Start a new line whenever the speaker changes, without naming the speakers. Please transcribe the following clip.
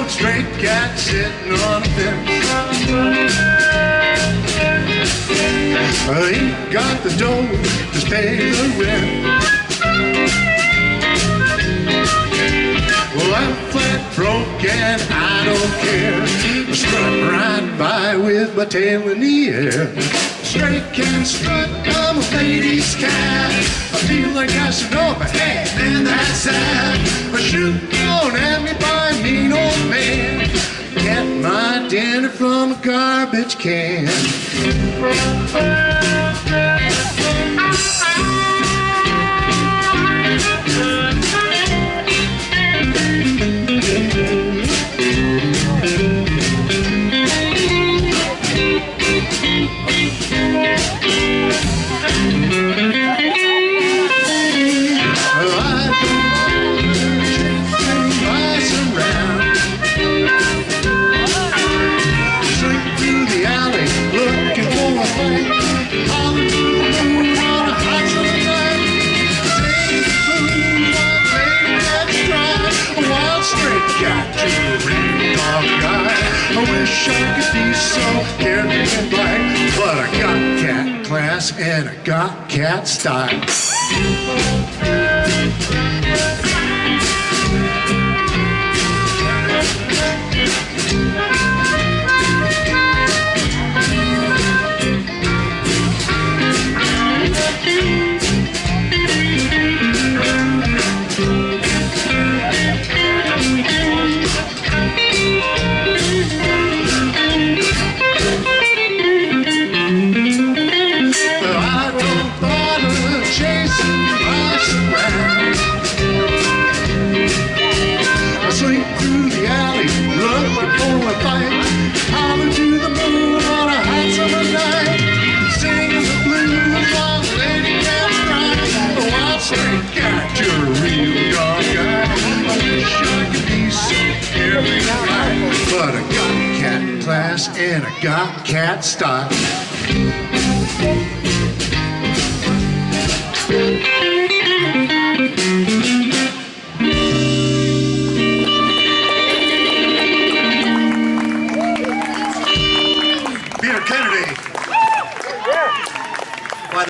Straight cat sitting on a fence. I ain't got the dough to pay the rent. Well, I'm flat broke and I don't care. Strut right by with my tail in the air. Straight cat strut, I'm a ladies' cat. I feel like I should know, but hey, man, that's sad. A shoot thrown at me by a mean old man. Get my dinner from a garbage can. I wish I could be so carefree and black, but I got cat class and I got cat style. But I got cat class and I got cat style. Peter Kennedy.